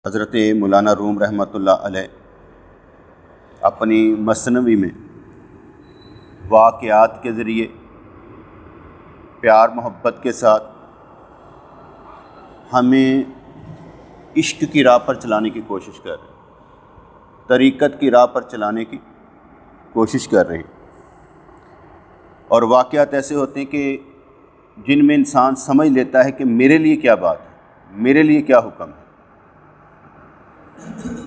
حضرت مولانا روم رحمۃ اللہ علیہ اپنی مثنوی میں واقعات کے ذریعے پیار محبت کے ساتھ ہمیں عشق کی راہ پر چلانے کی کوشش کر رہے ہیں، طریقت کی راہ پر چلانے کی کوشش کر رہے ہیں۔ اور واقعات ایسے ہوتے ہیں کہ جن میں انسان سمجھ لیتا ہے کہ میرے لیے کیا بات ہے، میرے لیے کیا حکم ہے۔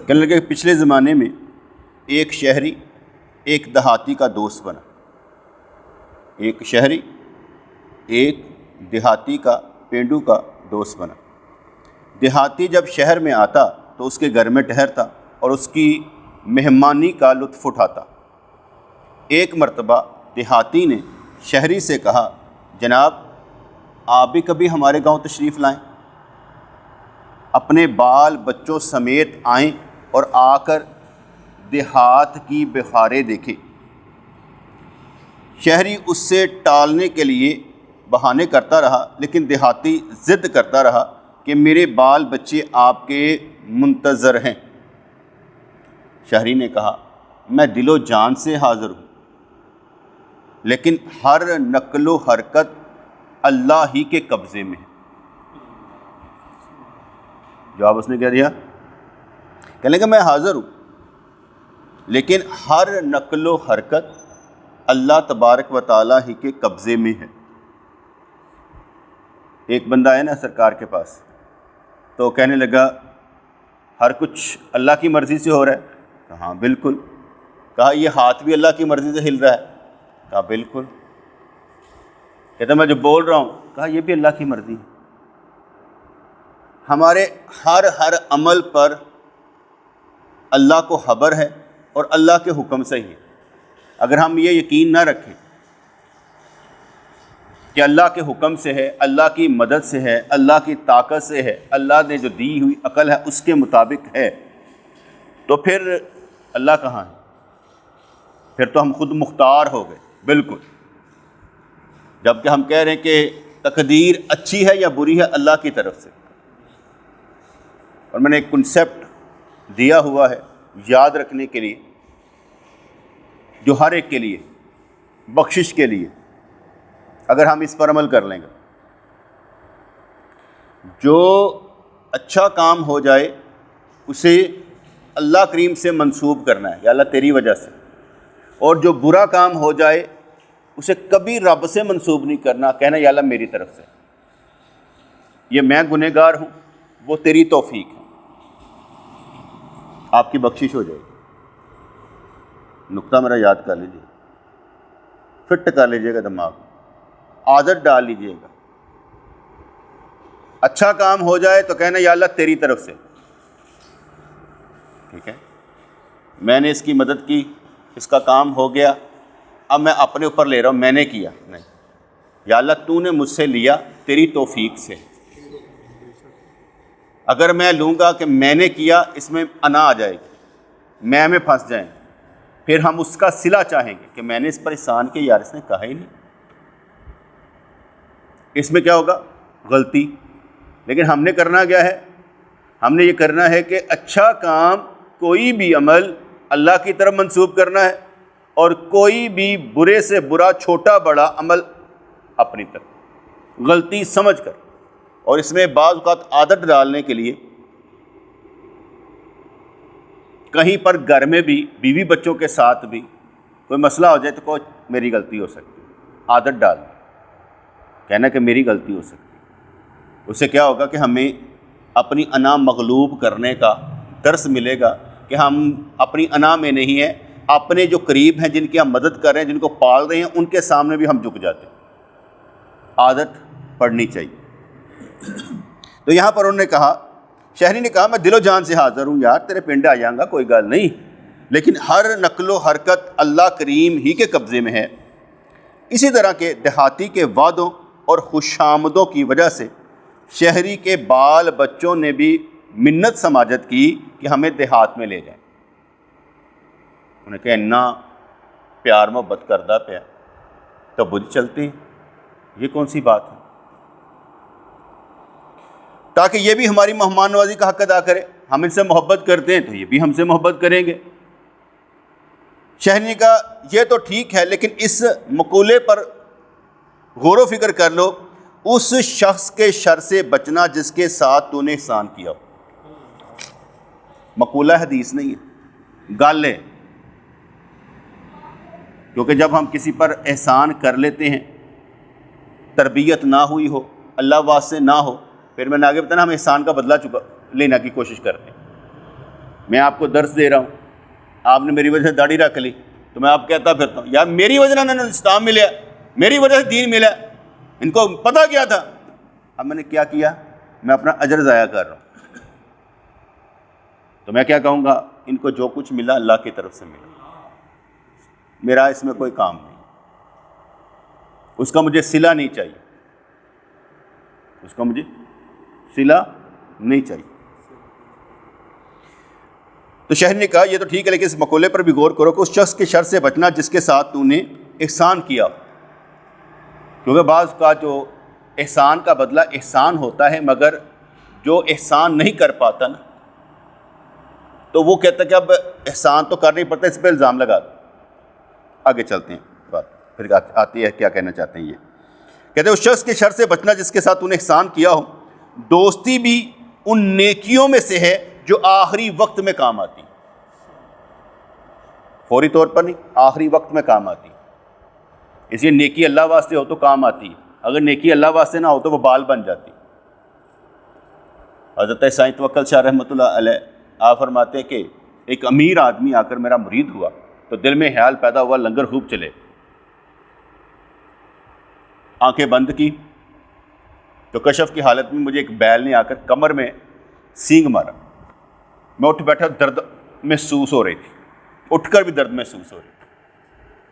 کہنے لگے کہ پچھلے زمانے میں ایک شہری ایک دیہاتی کا دوست بنا، ایک شہری ایک دیہاتی کا پینڈو کا دوست بنا۔ دیہاتی جب شہر میں آتا تو اس کے گھر میں ٹھہرتا اور اس کی مہمانی کا لطف اٹھاتا۔ ایک مرتبہ دیہاتی نے شہری سے کہا، جناب آپ بھی کبھی ہمارے گاؤں تشریف لائیں، اپنے بال بچوں سمیت آئیں اور آ کر دیہات کی بخاریں دیکھیں۔ شہری اس سے ٹالنے کے لیے بہانے کرتا رہا، لیکن دیہاتی ضد کرتا رہا کہ میرے بال بچے آپ کے منتظر ہیں۔ شہری نے کہا، میں دل و جان سے حاضر ہوں، لیکن ہر نقل و حرکت اللہ ہی کے قبضے میں ہے۔ جواب اس نے کیا دیا؟ کہنے لگا میں حاضر ہوں، لیکن ہر نقل و حرکت اللہ تبارک و تعالیٰ ہی کے قبضے میں ہے۔ ایک بندہ ہے نا سرکار کے پاس، تو کہنے لگا ہر کچھ اللہ کی مرضی سے ہو رہا ہے؟ کہا ہاں بالکل۔ کہا یہ ہاتھ بھی اللہ کی مرضی سے ہل رہا ہے؟ کہا بالکل۔ کہتا میں جو بول رہا ہوں، کہا یہ بھی اللہ کی مرضی ہے۔ ہمارے ہر عمل پر اللہ کو خبر ہے اور اللہ کے حکم سے ہی ہے۔ اگر ہم یہ یقین نہ رکھیں کہ اللہ کے حکم سے ہے، اللہ کی مدد سے ہے، اللہ کی طاقت سے ہے، اللہ نے جو دی ہوئی عقل ہے اس کے مطابق ہے، تو پھر اللہ کہاں ہے؟ پھر تو ہم خود مختار ہو گئے۔ بالکل، جبکہ ہم کہہ رہے ہیں کہ تقدیر اچھی ہے یا بری ہے اللہ کی طرف سے۔ اور میں نے ایک کنسیپٹ دیا ہوا ہے یاد رکھنے کے لیے، جو ہر ایک کے لیے بخشش کے لیے، اگر ہم اس پر عمل کر لیں گے، جو اچھا کام ہو جائے اسے اللہ کریم سے منسوب کرنا ہے، یا اللہ تیری وجہ سے، اور جو برا کام ہو جائے اسے کبھی رب سے منسوب نہیں کرنا، کہنا یا اللہ میری طرف سے، یہ میں گنہگار ہوں، وہ تیری توفیق ہے، آپ کی بخشش ہو جائے گی۔ نقطہ میرا یاد کر لیجیے، فٹ کر لیجیے گا دماغ، عادت ڈال لیجیے گا۔ اچھا کام ہو جائے تو کہنا یا اللہ تیری طرف سے، ٹھیک ہے، میں نے اس کی مدد کی، اس کا کام ہو گیا، اب میں اپنے اوپر لے رہا ہوں میں نے کیا، نہیں، یا اللہ تو نے مجھ سے لیا تیری توفیق سے۔ اگر میں لوں گا کہ میں نے کیا، اس میں انا آ جائے گی، میں پھنس جائیں، پھر ہم اس کا صلہ چاہیں گے کہ میں نے اس پر احسان کیا، یار اس نے کہا ہی نہیں، اس میں کیا ہوگا؟ غلطی۔ لیکن ہم نے کرنا کیا ہے؟ ہم نے یہ کرنا ہے کہ اچھا کام، کوئی بھی عمل اللہ کی طرف منسوب کرنا ہے، اور کوئی بھی برے سے برا چھوٹا بڑا عمل اپنی طرف، غلطی سمجھ کر۔ اور اس میں بعض اوقات عادت ڈالنے کے لیے کہیں پر گھر میں بھی بیوی بچوں کے ساتھ بھی کوئی مسئلہ ہو جائے تو کوئی میری غلطی ہو سکتی ہے، عادت ڈالنا، کہنا کہ میری غلطی ہو سکتی ہے۔ اس سے کیا ہوگا کہ ہمیں اپنی انا مغلوب کرنے کا درس ملے گا کہ ہم اپنی انا میں نہیں ہیں، اپنے جو قریب ہیں، جن کی ہم مدد کر رہے ہیں، جن کو پال رہے ہیں، ان کے سامنے بھی ہم جھک جاتے ہیں۔ عادت پڑنی چاہیے۔ تو یہاں پر انہوں نے کہا، شہری نے کہا میں دل و جان سے حاضر ہوں، یار تیرے پنڈ آ جاؤں گا، کوئی گل نہیں، لیکن ہر نقل و حرکت اللہ کریم ہی کے قبضے میں ہے۔ اسی طرح کے دیہاتی کے وعدوں اور خوش آمدوں کی وجہ سے شہری کے بال بچوں نے بھی منت سماجت کی کہ ہمیں دیہات میں لے جائیں۔ انہوں نے کہا اتنا پیار محبت کردہ پیا تو بدھ چلتے ہیں، یہ کون سی بات ہے؟ تاکہ یہ بھی ہماری مہمان نوازی کا حق ادا کرے۔ ہم ان سے محبت کرتے ہیں تو یہ بھی ہم سے محبت کریں گے۔ شہر نے کہا یہ تو ٹھیک ہے، لیکن اس مقولے پر غور و فکر کر لو، اس شخص کے شر سے بچنا جس کے ساتھ تو نے احسان کیا ہو۔ مقولہ حدیث نہیں ہے، گل ہے، کیونکہ جب ہم کسی پر احسان کر لیتے ہیں، تربیت نہ ہوئی ہو، اللہ واسطے نہ ہو، پھر میں نے آگے بتانا ہم احسان کا بدلہ لینے کی کوشش کرتے ہیں۔ میں آپ کو درس دے رہا ہوں، آپ نے میری وجہ سے داڑھی رکھ لی تو میں آپ کہتا پھرتا ہوں یار میری وجہ سے اسلام ملیا، میری وجہ سے دین ملا، ان کو پتہ کیا تھا۔ اب میں نے کیا کیا؟ میں اپنا اجر ضائع کر رہا ہوں۔ تو میں کیا کہوں گا؟ ان کو جو کچھ ملا اللہ کی طرف سے ملا، میرا اس میں کوئی کام نہیں، اس کا مجھے صلہ نہیں چاہیے، اس کا مجھے صلہ نہیں چاہیے۔ تو شہر نے کہا یہ تو ٹھیک ہے، لیکن اس مقولے پر بھی غور کرو کہ اس شخص کے شر سے بچنا جس کے ساتھ تو نے احسان کیا، کیونکہ بعض کا جو احسان کا بدلہ احسان ہوتا ہے، مگر جو احسان نہیں کر پاتا نا تو وہ کہتا ہے کہ اب احسان تو کر نہیں پڑتا، اس پہ الزام لگا دو۔ آگے چلتے ہیں بات، پھر آتی ہے کیا کہنا چاہتے ہیں۔ یہ کہتے ہیں اس شخص کے شر سے بچنا جس کے ساتھ تو نے احسان کیا ہو، دوستی بھی ان نیکیوں میں سے ہے جو آخری وقت میں کام آتی، فوری طور پر نہیں، آخری وقت میں کام آتی۔ اس لیے نیکی اللہ واسطے ہو تو کام آتی ہے، اگر نیکی اللہ واسطے نہ ہو تو وہ بال بن جاتی۔ حضرت سائیں توکل شاہ رحمۃ اللہ علیہ آپ فرماتے ہیں کہ ایک امیر آدمی آ کر میرا مرید ہوا تو دل میں خیال پیدا ہوا لنگر خوب چلے، آنکھیں بند کی تو کشف کی حالت میں مجھے ایک بیل نے آ کر کمر میں سینگ مارا، میں اٹھ بیٹھا، درد محسوس ہو رہی تھی، اٹھ کر بھی درد محسوس ہو رہی تھی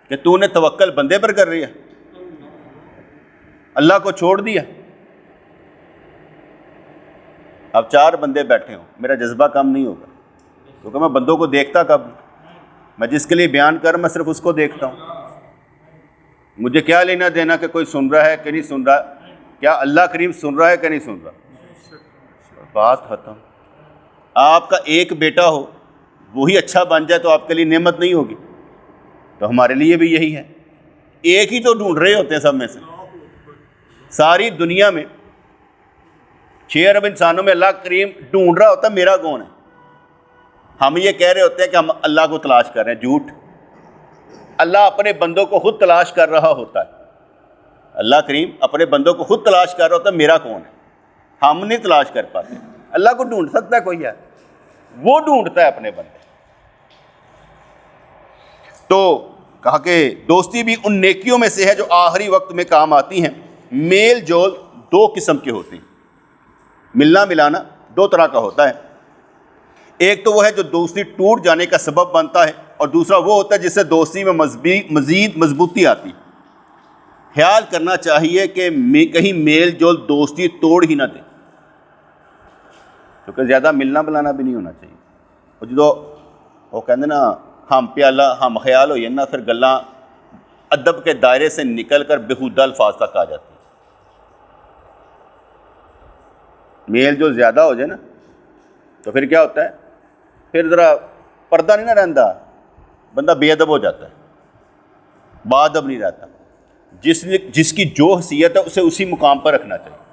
کہ تو نے توکل بندے پر کر رہی ہے، اللہ کو چھوڑ دیا۔ اب 4 بندے بیٹھے ہوں، میرا جذبہ کم نہیں ہوگا، کیونکہ میں بندوں کو دیکھتا کب، میں جس کے لیے بیان کر میں صرف اس کو دیکھتا ہوں، مجھے کیا لینا دینا کہ کوئی سن رہا ہے کہ نہیں سن رہا، کیا اللہ کریم سن رہا ہے کہ نہیں سن رہا، بات ختم۔ آپ کا ایک بیٹا ہو وہی اچھا بن جائے تو آپ کے لیے نعمت نہیں ہوگی، تو ہمارے لیے بھی یہی ہے، ایک ہی تو ڈھونڈ رہے ہوتے ہیں سب میں سے، ساری دنیا میں 6 ارب انسانوں میں اللہ کریم ڈھونڈ رہا ہوتا ہے میرا کون ہے، ہم یہ کہہ رہے ہوتے ہیں کہ ہم اللہ کو تلاش کر رہے ہیں، جھوٹ، اللہ اپنے بندوں کو خود تلاش کر رہا ہوتا ہے، اللہ کریم اپنے بندوں کو خود تلاش کر رہا ہوتا ہے میرا کون ہے، ہم نہیں تلاش کر پاتے۔ اللہ کو ڈھونڈ سکتا ہے کوئی ہے؟ وہ ڈھونڈتا ہے اپنے بندے۔ تو کہا کہ دوستی بھی ان نیکیوں میں سے ہے جو آخری وقت میں کام آتی ہیں۔ میل جول 2 قسم کے ہوتے ہیں، ملنا ملانا 2 طرح کا ہوتا ہے، ایک تو وہ ہے جو دوستی ٹوٹ جانے کا سبب بنتا ہے، اور دوسرا وہ ہوتا ہے جس سے دوستی میں مزید مضبوطی آتی۔ خیال کرنا چاہیے کہ کہیں میل جول دوستی توڑ ہی نہ دے، کیونکہ زیادہ ملنا ملانا بھی نہیں ہونا چاہیے۔ اور جو وہ کہتے نا ہم پیالہ ہم خیال ہوئی نا، پھر گلاں ادب کے دائرے سے نکل کر بےہودہ الفاظ تک آ جاتی ہیں۔ میل جو زیادہ ہو جائے نا تو پھر کیا ہوتا ہے، پھر ذرا پردہ نہیں نہ رہتا، بندہ بے ادب ہو جاتا ہے، با ادب نہیں رہتا۔ جس کی جو حیثیت ہے اسے اسی مقام پر رکھنا چاہیے،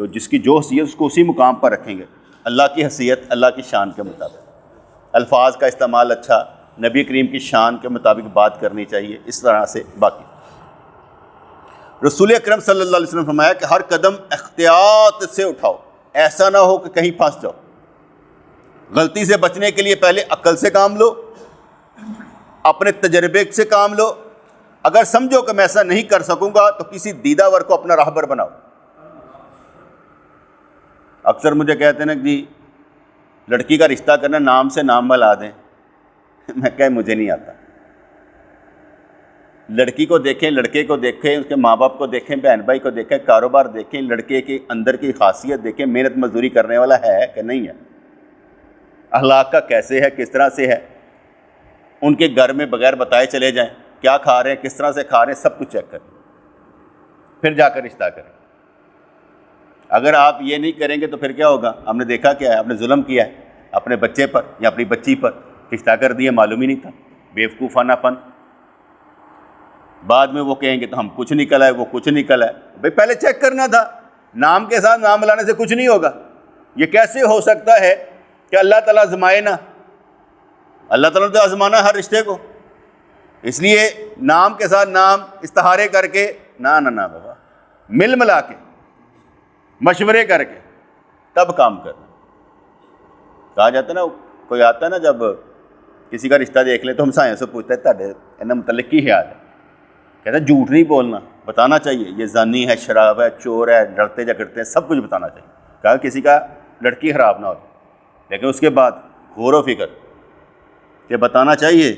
جس کی جو حیثیت اس کو اسی مقام پر رکھیں گے، اللہ کی حیثیت اللہ کی شان کے مطابق، الفاظ کا استعمال اچھا، نبی کریم کی شان کے مطابق بات کرنی چاہیے، اس طرح سے باقی۔ رسول اکرم صلی اللہ علیہ وسلم نے فرمایا کہ ہر قدم احتیاط سے اٹھاؤ، ایسا نہ ہو کہ کہیں پھنس جاؤ۔ غلطی سے بچنے کے لیے پہلے عقل سے کام لو، اپنے تجربے سے کام لو، اگر سمجھو کہ میں ایسا نہیں کر سکوں گا تو کسی دیدہ ور کو اپنا راہبر بناؤ۔ اکثر مجھے کہتے ہیں نا جی لڑکی کا رشتہ کرنا نام سے نام ملا دیں، میں کہے مجھے نہیں آتا۔ لڑکی کو دیکھیں، لڑکے کو دیکھیں، اس کے ماں باپ کو دیکھیں، بہن بھائی کو دیکھیں، کاروبار دیکھیں، لڑکے کے اندر کی خاصیت دیکھیں، محنت مزدوری کرنے والا ہے کہ نہیں ہے، اخلاق کا کیسے ہے، کس طرح سے ہے، ان کے گھر میں بغیر بتائے چلے جائیں، کیا کھا رہے ہیں، کس طرح سے کھا رہے ہیں، سب کچھ چیک کریں، پھر جا کر رشتہ کریں۔ اگر آپ یہ نہیں کریں گے تو پھر کیا ہوگا؟ ہم نے دیکھا کیا ہے، آپ نے ظلم کیا ہے اپنے بچے پر یا اپنی بچی پر، رشتہ کر دیا، معلوم ہی نہیں تھا، بیوقوفانہ پن۔ بعد میں وہ کہیں گے تو ہم کچھ نکل آئے، وہ کچھ نکل آئے۔ بھئی پہلے چیک کرنا تھا، نام کے ساتھ نام ملانے سے کچھ نہیں ہوگا۔ یہ کیسے ہو سکتا ہے کہ اللہ تعالیٰ آزمائے نہ؟ اللہ تعالیٰ نے تو آزمانا ہر رشتے کو، اس لیے نام کے ساتھ نام استعارے کر کے نہ بابا، مل ملا کے مشورے کر کے تب کام کرنا۔ کہا جاتا ہے نا، کوئی آتا ہے نا جب کسی کا رشتہ دیکھ لے تو ہم سائیں سے پوچھتا ہے تھے انہیں متعلق کی خیال ہے، کہتا ہے جھوٹ نہیں بولنا، بتانا چاہیے یہ زانی ہے، شراب ہے، چور ہے، لڑتے جھگڑتے ہیں، سب کچھ بتانا چاہیے۔ کہا کسی کا لڑکی خراب نہ ہو، لیکن اس کے بعد غور و فکر کہ بتانا چاہیے،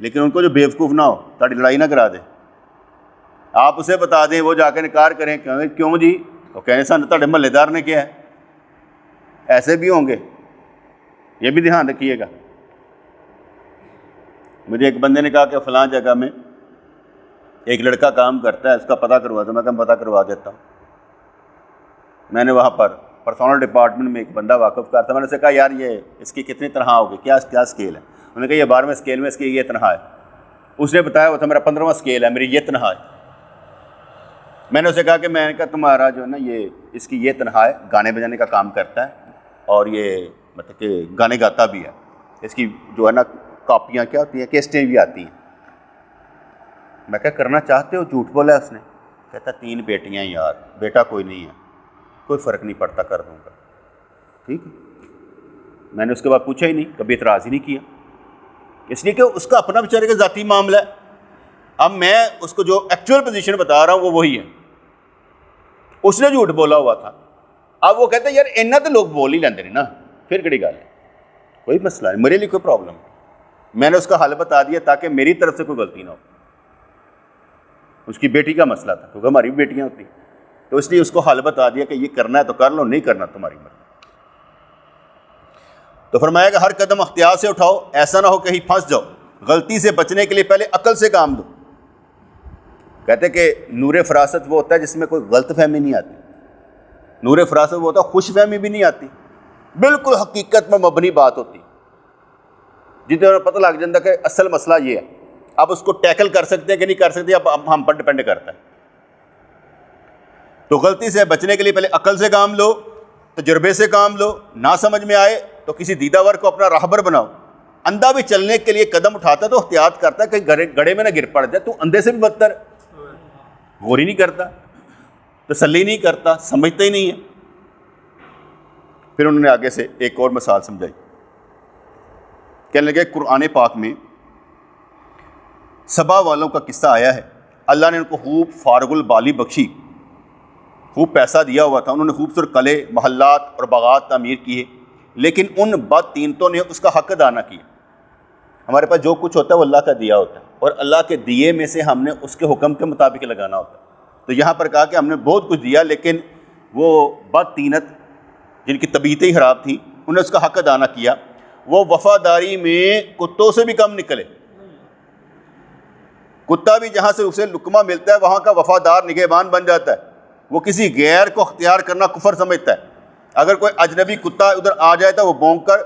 لیکن ان کو جو بیوقوف نہ ہو، تاڑی لڑائی نہ کرا دے۔ آپ اسے بتا دیں، وہ جا کے انکار کریں، کہیں کیوں جی؟ وہ کہنے سن تاڑے محلے دار نے کیا ہے۔ ایسے بھی ہوں گے، یہ بھی دھیان رکھیے گا۔ مجھے ایک بندے نے کہا کہ فلاں جگہ میں ایک لڑکا کام کرتا ہے، اس کا پتہ کروا دو۔ میں کہا پتہ کروا دیتا ہوں۔ میں نے وہاں پر پرسونل ڈپارٹمنٹ میں ایک بندہ واقف کر تھا، میں نے اسے کہا یار یہ اس کی کتنی تنخواہ ہوگی، کیا اسکیل ہے؟ انہوں نے کہا یہ 12ویں اسکیل میں اس کی یہ تنخواہ ہے۔ اس نے بتایا وہ تھا میرا 15واں اسکیل ہے، میری یہ تنخواہ ہے۔ میں نے اسے کہا کہ میں نے کہا تمہارا جو ہے نا یہ اس کی یہ تنخواہ ہے، گانے بجانے کا کام کرتا ہے اور یہ مطلب کہ گانے گاتا بھی ہے، اس کی جو ہے نا کاپیاں کیا ہوتی ہیں، کیسٹیں بھی آتی ہیں۔ میں کہا کرنا چاہتے ہو؟ جھوٹ بولا ہے اس نے۔ کہتا 3 بیٹیاں ہیں یار، بیٹا کوئی نہیں ہے، کوئی فرق نہیں پڑتا، کر دوں گا۔ ٹھیک ہے، میں نے اس کے بعد پوچھا ہی نہیں، کبھی اعتراض ہی نہیں کیا، اس لیے کہ اس کا اپنا بیچارے کا ذاتی معاملہ ہے۔ اب میں اس کو جو ایکچوئل پوزیشن بتا رہا ہوں وہ وہی ہے، اس نے جھوٹ بولا ہوا تھا۔ اب وہ کہتے ہیں یار اینا تو لوگ بول ہی لیندے نا، پھر کڑی گل ہے، کوئی مسئلہ نہیں، میرے لیے کوئی پرابلم نہیں۔ میں نے اس کا حل بتا دیا تاکہ میری طرف سے کوئی غلطی نہ ہو۔ اس کی بیٹی کا مسئلہ تھا کیونکہ ہماری بھی بیٹیاں ہوتی ہیں، تو اس لیے اس کو حل بتا دیا کہ یہ کرنا ہے تو کر لو، نہیں کرنا تمہاری مرضی۔ تو فرمایا کہ ہر قدم اختیار سے اٹھاؤ، ایسا نہ ہو کہیں پھنس جاؤ۔ غلطی سے بچنے کے لیے پہلے عقل سے کام دو۔ کہتے کہ نور فراست وہ ہوتا ہے جس میں کوئی غلط فہمی نہیں آتی، نور فراست وہ ہوتا ہے خوش فہمی بھی نہیں آتی، بالکل حقیقت میں مبنی بات ہوتی، جتنا پتہ لگ جاتا کہ اصل مسئلہ یہ ہے۔ اب اس کو ٹیکل کر سکتے ہیں کہ نہیں کر سکتے، اب ہم پر ڈپینڈ کرتا ہے۔ تو غلطی سے بچنے کے لیے پہلے عقل سے کام لو، تجربے سے کام لو، نہ سمجھ میں آئے تو کسی دیداور کو اپنا راہبر بناؤ۔ اندھا بھی چلنے کے لیے قدم اٹھاتا ہے تو احتیاط کرتا ہے کہ گڑھے میں نہ گر پڑ جائے۔ تو اندھے سے بھی بدتر، غور ہی نہیں کرتا، تسلی نہیں کرتا، سمجھتا ہی نہیں ہے۔ پھر انہوں نے آگے سے ایک اور مثال سمجھائی، کہنے لگے قرآن پاک میں سبا والوں کا قصہ آیا ہے، اللہ نے ان کو خوب فارغ البالی بخشی، خوب پیسہ دیا ہوا تھا، انہوں نے خوبصورت قلعے، محلات اور باغات تعمیر کیے، لیکن ان بد تینتوں نے اس کا حق ادا نہ کیا۔ ہمارے پاس جو کچھ ہوتا ہے وہ اللہ کا دیا ہوتا ہے، اور اللہ کے دیے میں سے ہم نے اس کے حکم کے مطابق لگانا ہوتا ہے۔ تو یہاں پر کہا کہ ہم نے بہت کچھ دیا، لیکن وہ بد تینت جن کی طبیعتیں ہی خراب تھیں انہوں نے اس کا حق ادا نہ کیا۔ وہ وفاداری میں کتوں سے بھی کم نکلے۔ کتا بھی جہاں سے اسے لقمہ ملتا ہے وہاں کا وفادار نگہبان بن جاتا ہے، وہ کسی غیر کو اختیار کرنا کفر سمجھتا ہے۔ اگر کوئی اجنبی کتا ادھر آ جائے تو وہ بھونک کر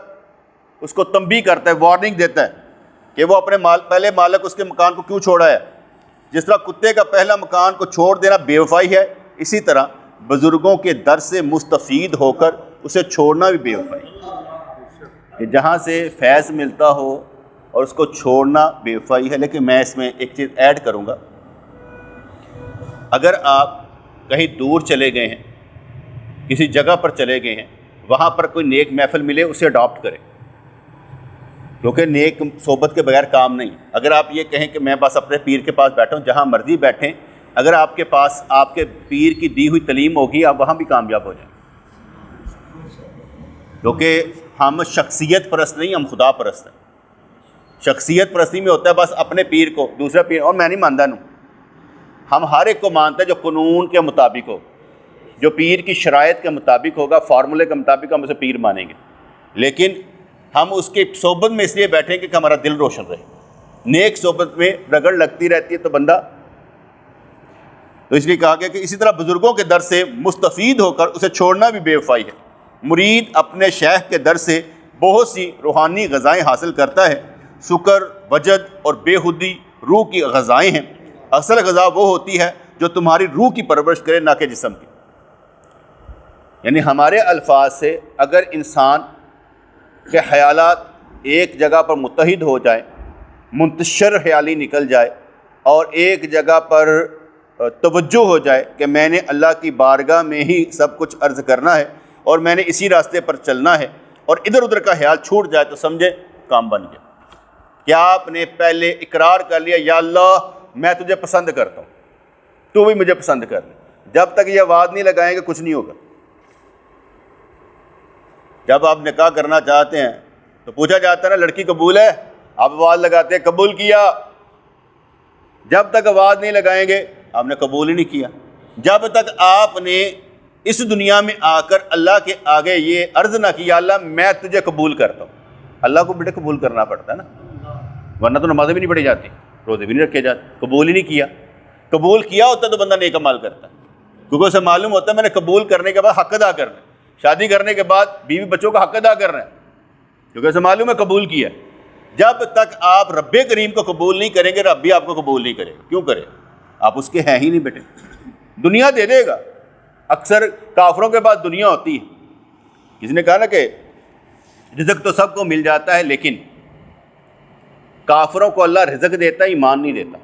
اس کو تنبیہ کرتا ہے، وارننگ دیتا ہے کہ وہ اپنے پہلے مالک اس کے مکان کو کیوں چھوڑا ہے۔ جس طرح کتے کا پہلا مکان کو چھوڑ دینا بے وفائی ہے، اسی طرح بزرگوں کے در سے مستفید ہو کر اسے چھوڑنا بھی بے وفائی ہے، کہ جہاں سے فیض ملتا ہو اور اس کو چھوڑنا بے وفائی ہے۔ لیکن میں اس میں ایک چیز ایڈ کروں گا، اگر آپ کہیں دور چلے گئے ہیں، کسی جگہ پر چلے گئے ہیں، وہاں پر کوئی نیک محفل ملے اسے اڈاپٹ کریں، کیونکہ نیک صحبت کے بغیر کام نہیں۔ اگر آپ یہ کہیں کہ میں بس اپنے پیر کے پاس بیٹھا ہوں، جہاں مرضی بیٹھیں، اگر آپ کے پاس آپ کے پیر کی دی ہوئی تعلیم ہوگی آپ وہاں بھی کامیاب ہو جائیں، کیونکہ ہم شخصیت پرست نہیں، ہم خدا پرست ہیں۔ شخصیت پرستی میں ہوتا ہے بس اپنے پیر کو، دوسرا پیر اور میں نہیں مانتا ہوں۔ ہم ہر ایک کو مانتے ہیں جو قانون کے مطابق ہو، جو پیر کی شرائط کے مطابق ہوگا، فارمولے کے مطابق ہم اسے پیر مانیں گے۔ لیکن ہم اس کی صحبت میں اس لیے بیٹھیں کہ ہمارا دل روشن رہے۔ نیک صحبت میں رگڑ لگتی رہتی ہے تو بندہ تو اس لیے کہا گیا کہ اسی طرح بزرگوں کے در سے مستفید ہو کر اسے چھوڑنا بھی بے وفائی ہے۔ مرید اپنے شیخ کے در سے بہت سی روحانی غذائیں حاصل کرتا ہے۔ شکر، وجد اور بے خودی روح کی غذائیں ہیں۔ اصل غذا وہ ہوتی ہے جو تمہاری روح کی پرورش کرے، نہ کہ جسم کی۔ یعنی ہمارے الفاظ سے اگر انسان کے خیالات ایک جگہ پر متحد ہو جائیں، منتشر خیالی نکل جائے اور ایک جگہ پر توجہ ہو جائے کہ میں نے اللہ کی بارگاہ میں ہی سب کچھ عرض کرنا ہے اور میں نے اسی راستے پر چلنا ہے، اور ادھر ادھر کا خیال چھوٹ جائے تو سمجھے کام بن گیا۔ کیا آپ نے پہلے اقرار کر لیا یا اللہ میں تجھے پسند کرتا ہوں، تو بھی مجھے پسند کر لے، جب تک یہ آواز نہیں لگائیں گے کچھ نہیں ہوگا۔ جب آپ نکاح کرنا چاہتے ہیں تو پوچھا جاتا ہے نا لڑکی قبول ہے، آپ آواز لگاتے ہیں قبول کیا، جب تک آواز نہیں لگائیں گے آپ نے قبول ہی نہیں کیا۔ جب تک آپ نے اس دنیا میں آ کر اللہ کے آگے یہ عرض نہ کیا اللہ میں تجھے قبول کرتا ہوں، اللہ کو بیٹے قبول کرنا پڑتا ہے نا، ورنہ تو نمازیں بھی نہیں پڑھی جاتی، روزے بھی نہیں رکھے جاتے۔ قبول ہی نہیں کیا، قبول کیا ہوتا تو بندہ نیک عمل کرتا ہے، کیونکہ اسے معلوم ہوتا ہے میں نے قبول کرنے کے بعد حق ادا کرنا ہے، شادی کرنے کے بعد بیوی بچوں کا حق ادا کرنا ہے، کیونکہ اسے معلوم ہے قبول کیا۔ جب تک آپ رب کریم کو قبول نہیں کریں گے رب بھی آپ کو قبول نہیں کرے گا۔ کیوں کرے؟ آپ اس کے ہیں ہی نہیں بیٹے۔ دنیا دے دے گا، اکثر کافروں کے پاس دنیا ہوتی ہے۔ کسی نے کہا نا کہ رزق تو سب کو مل جاتا ہے، لیکن کافروں کو اللہ رزق دیتا ہے، ایمان نہیں دیتا۔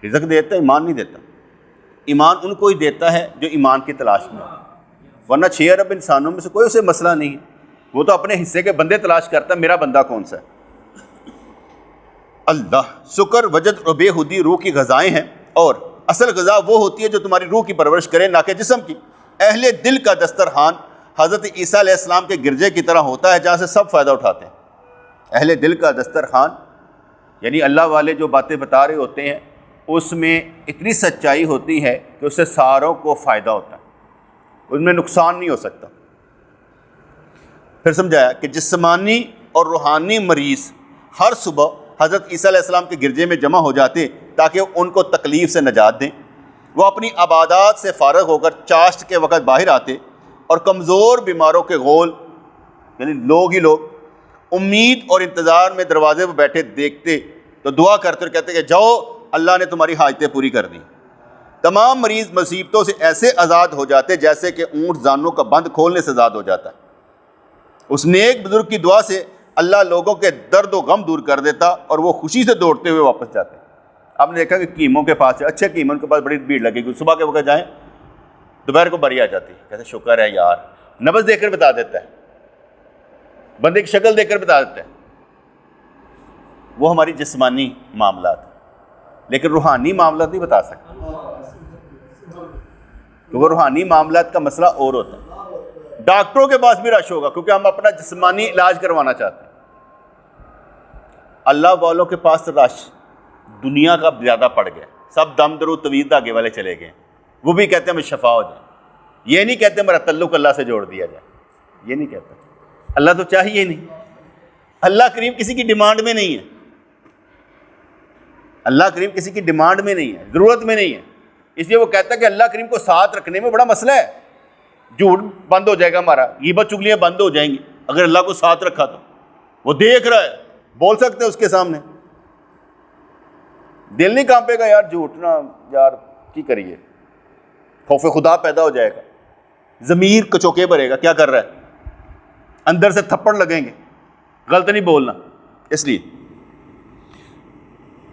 رزق دیتا ہے، ایمان نہیں دیتا۔ ایمان ان کو ہی دیتا ہے جو ایمان کی تلاش میں ہے، ورنہ 6 ارب انسانوں میں سے کوئی اسے مسئلہ نہیں ہے، وہ تو اپنے حصے کے بندے تلاش کرتا ہے، میرا بندہ کون سا ہے۔ اللہ، شکر، وجد اور بے خودی روح کی غذائیں ہیں، اور اصل غذا وہ ہوتی ہے جو تمہاری روح کی پرورش کرے، نہ کہ جسم کی۔ اہل دل کا دسترخوان حضرت عیسیٰ علیہ السلام کے گرجے کی طرح ہوتا ہے جہاں سے سب فائدہ اٹھاتے ہیں۔ اہل دل کا دسترخوان یعنی اللہ والے جو باتیں بتا رہے ہوتے ہیں اس میں اتنی سچائی ہوتی ہے کہ اس سے ساروں کو فائدہ ہوتا ہے، اس میں نقصان نہیں ہو سکتا۔ پھر سمجھایا کہ جسمانی اور روحانی مریض ہر صبح حضرت عیسیٰ علیہ السلام کے گرجے میں جمع ہو جاتے تاکہ ان کو تکلیف سے نجات دیں۔ وہ اپنی عبادات سے فارغ ہو کر چاشت کے وقت باہر آتے اور کمزور بیماروں کے غول یعنی لوگ ہی لوگ امید اور انتظار میں دروازے پر بیٹھے دیکھتے تو دعا کرتے اور کہتے کہ جاؤ اللہ نے تمہاری حاجتیں پوری کر دی۔ تمام مریض مصیبتوں سے ایسے آزاد ہو جاتے جیسے کہ اونٹ زانوں کا بند کھولنے سے آزاد ہو جاتا ہے۔ اس نیک بزرگ کی دعا سے اللہ لوگوں کے درد و غم دور کر دیتا اور وہ خوشی سے دوڑتے ہوئے واپس جاتے۔ آپ نے دیکھا کہ کیموں کے پاس اچھے کیموں کے پاس بڑی بھیڑ لگے گی، صبح کے وقت جائیں دوپہر کو بری آ جاتی، کہتے شکر ہے یار، نبض دیکھ کر بتا دیتا ہے، بندے کی شکل دیکھ کر بتا دیتا ہے۔ وہ ہماری جسمانی معاملات، لیکن روحانی معاملات نہیں بتا سکتے، کیونکہ روحانی معاملات کا مسئلہ اور ہوتا ہے۔ ڈاکٹروں کے پاس بھی رش ہوگا کیونکہ ہم اپنا جسمانی علاج کروانا چاہتے ہیں۔ اللہ والوں کے پاس رش دنیا کا زیادہ پڑ گیا، سب دم درو طویل دھاگے والے چلے گئے، وہ بھی کہتے ہیں ہمیں شفا ہو جائے، یہ نہیں کہتے میرا تعلق اللہ سے جوڑ دیا جائے، یہ نہیں کہتا۔ اللہ تو چاہیے نہیں، اللہ کریم کسی کی ڈیمانڈ میں نہیں ہے، اللہ کریم کسی کی ڈیمانڈ میں نہیں ہے، ضرورت میں نہیں ہے، اس لیے وہ کہتا ہے کہ اللہ کریم کو ساتھ رکھنے میں بڑا مسئلہ ہے۔ جھوٹ بند ہو جائے گا ہمارا، غیبت چگلیاں بند ہو جائیں گی اگر اللہ کو ساتھ رکھا تو۔ وہ دیکھ رہا ہے، بول سکتے ہیں اس کے سامنے، دل نہیں کانپے گا یار جھوٹنا یار کی کریے، خوف خدا پیدا ہو جائے گا، ضمیر کچوکے بھرے گا کیا کر رہا ہے، اندر سے تھپڑ لگیں گے، غلط نہیں بولنا۔ اس لیے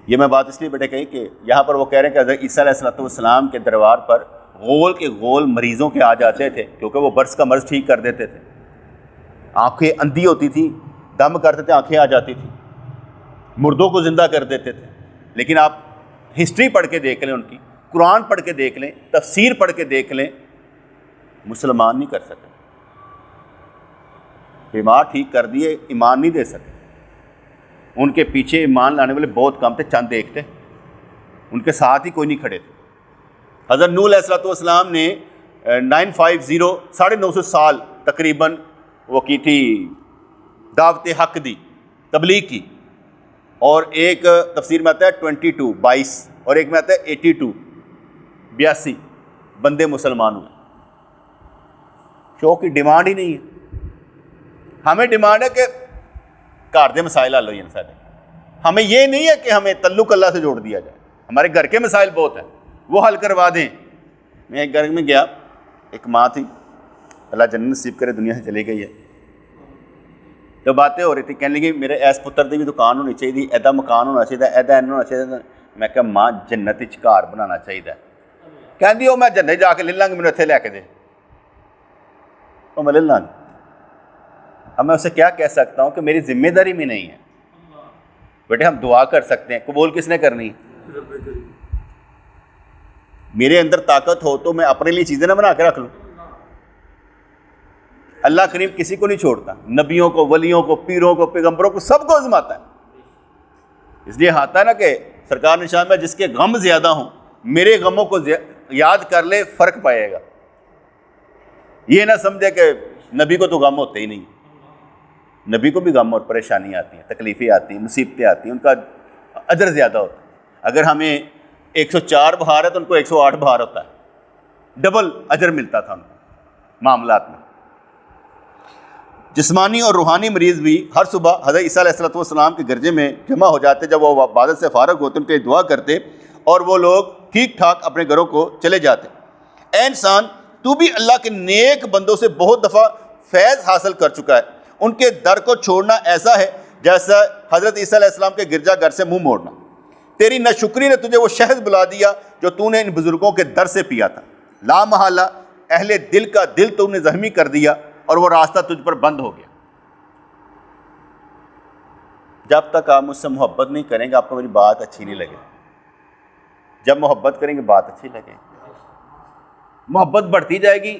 یہ میں بات اس لیے بیٹے کہی کہ یہاں پر وہ کہہ رہے ہیں کہ حضرت عیسیٰ علیہ السلام کے دربار پر غول کے غول مریضوں کے آ جاتے تھے، کیونکہ وہ برس کا مرض ٹھیک کر دیتے تھے۔ آنکھیں اندھی ہوتی تھی، دم کرتے تھے آنکھیں آ جاتی تھی، مردوں کو زندہ کر دیتے تھے۔ لیکن آپ ہسٹری پڑھ کے دیکھ لیں، ان کی قرآن پڑھ کے دیکھ لیں، تفسیر پڑھ کے دیکھ لیں، مسلمان نہیں کر سکے، بیمار ٹھیک کر دیے، ایمان نہیں دے سکے۔ ان کے پیچھے ایمان لانے والے بہت کم تھے، چند ایک تھے، ان کے ساتھ ہی کوئی نہیں کھڑے تھے۔ حضرت نوح علیہ السلام نے 950 950 سال تقریباً وہ کی تھی دعوت حق دی، تبلیغ کی، اور ایک تفسیر میں آتا ہے 22 اور ایک میں آتا ہے 82 بندے مسلمان ہوئے. شو کی ڈیمانڈ ہی نہیں ہے. ہمیں ڈیمانڈ ہے کہ گھر دے مسائل حل ہوئی ہیں سارے. ہمیں یہ نہیں ہے کہ ہمیں تعلق اللہ سے جوڑ دیا جائے. ہمارے گھر کے مسائل بہت ہیں, وہ حل کروا دیں. میں ایک گھر میں گیا, ایک ماں تھی, اللہ جنت نصیب کرے, دنیا سے چلی گئی ہے. تو باتیں ہو رہی تھی, کہنے لگی میرے ایس پتر دی بھی دکان ہونی چاہیے, ایدا مکان ہونا چاہیے, ایدا این ہونا چاہیے. میں کہا ماں جنت وچ گھر بنانا چاہیے. کہندی وہ میں جنت جا کے لے لاں گی, مینوں اتنے لے کے دے. تو میں لے لاں گی. اب میں اسے کیا کہہ سکتا ہوں کہ میری ذمہ داری میں نہیں ہے. بیٹے ہم دعا کر سکتے ہیں, قبول کس نے کرنی ہے؟ میرے اندر طاقت ہو تو میں اپنے لیے چیزیں نہ بنا کے رکھ لوں. اللہ کریم کسی کو نہیں چھوڑتا, نبیوں کو, ولیوں کو, پیروں کو, پیغمبروں کو, سب کو آزماتا ہے. اس لیے آتا ہے نا کہ سرکار نے شان میں جس کے غم زیادہ ہوں میرے غموں کو یاد کر لے, فرق پائے گا. یہ نہ سمجھے کہ نبی کو تو غم ہوتے ہی نہیں. نبی کو بھی غم اور پریشانی آتی ہیں, تکلیفیں آتی ہیں, مصیبتیں آتی ہیں, ان کا اجر زیادہ ہوتا ہے. اگر ہمیں 104 بہار ہے تو ان کو 108 بہار ہوتا ہے, ڈبل اجر ملتا تھا ان کو معاملات میں. جسمانی اور روحانی مریض بھی ہر صبح حضرت عیسیٰ علیہ السلام کے گرجے میں جمع ہو جاتے. جب وہ عبادت سے فارغ ہوتے ان کے دعا کرتے اور وہ لوگ ٹھیک ٹھاک اپنے گھروں کو چلے جاتے. اے انسان, تو بھی اللہ کے نیک بندوں سے بہت دفعہ فیض حاصل کر چکا ہے. ان کے در کو چھوڑنا ایسا ہے جیسا حضرت عیسیٰ علیہ السلام کے گرجا گھر سے منہ موڑنا. تیری ناشکری نے تجھے وہ شہد بلا دیا جو تو نے ان بزرگوں کے در سے پیا تھا. لا محالہ اہل دل کا دل تو نے زخمی کر دیا اور وہ راستہ تجھ پر بند ہو گیا. جب تک آپ مجھ سے محبت نہیں کریں گے آپ کو میری بات اچھی نہیں لگے. جب محبت کریں گے بات اچھی لگے, محبت بڑھتی جائے گی,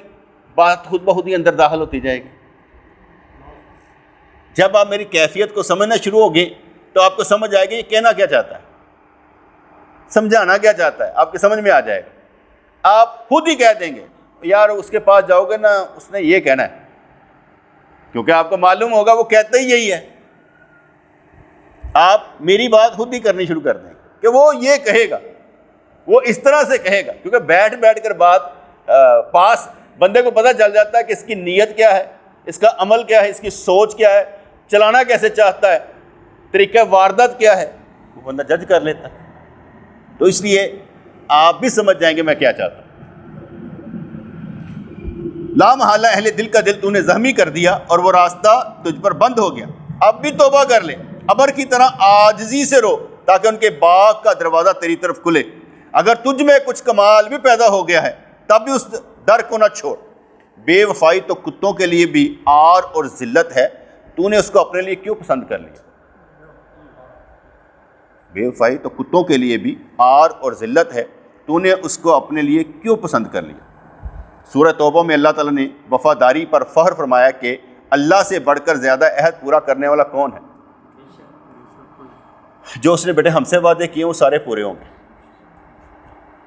بات خود بخود ہی اندر داخل ہوتی جائے گی. جب آپ میری کیفیت کو سمجھنا شروع ہوگے تو آپ کو سمجھ آئے گا یہ کہنا کیا چاہتا ہے, سمجھانا کیا چاہتا ہے, آپ کے سمجھ میں آ جائے گا. آپ خود ہی کہہ دیں گے یار اس کے پاس جاؤ گے نا اس نے یہ کہنا ہے, کیونکہ آپ کو معلوم ہوگا وہ کہتا ہی یہی ہے. آپ میری بات خود ہی کرنی شروع کر دیں کہ وہ یہ کہے گا, وہ اس طرح سے کہے گا, کیونکہ بیٹھ کر بات پاس بندے کو پتہ چل جاتا ہے کہ اس کی نیت کیا ہے, اس کا عمل کیا ہے, اس کی سوچ کیا ہے, چلانا کیسے چاہتا ہے, طریقہ واردات کیا ہے, وہ بندہ جج کر لیتا ہے. تو اس لیے آپ بھی سمجھ جائیں گے میں کیا چاہتا ہوں. لا محالہ اہل دل کا دل تو نے زخمی کر دیا اور وہ راستہ تجھ پر بند ہو گیا. اب بھی توبہ کر لے, ابر کی طرح عاجزی سے رو تاکہ ان کے باغ کا دروازہ تیری طرف کھلے. اگر تجھ میں کچھ کمال بھی پیدا ہو گیا ہے تب بھی اس در کو نہ چھوڑ. بے وفائی تو کتوں کے لیے بھی عار اور ذلت ہے, تو نے اس کو اپنے لیے کیوں پسند کر لیا. بے وفائی تو کتوں کے لیے بھی عار اور ذلت ہے, تو نے اس کو اپنے لیے کیوں پسند کر لیا. سورہ توبہ میں اللہ تعالیٰ نے وفاداری پر فخر فرمایا کہ اللہ سے بڑھ کر زیادہ عہد پورا کرنے والا کون ہے. جو اس نے بیٹے ہم سے وعدے کیے وہ سارے پورے ہوں گے.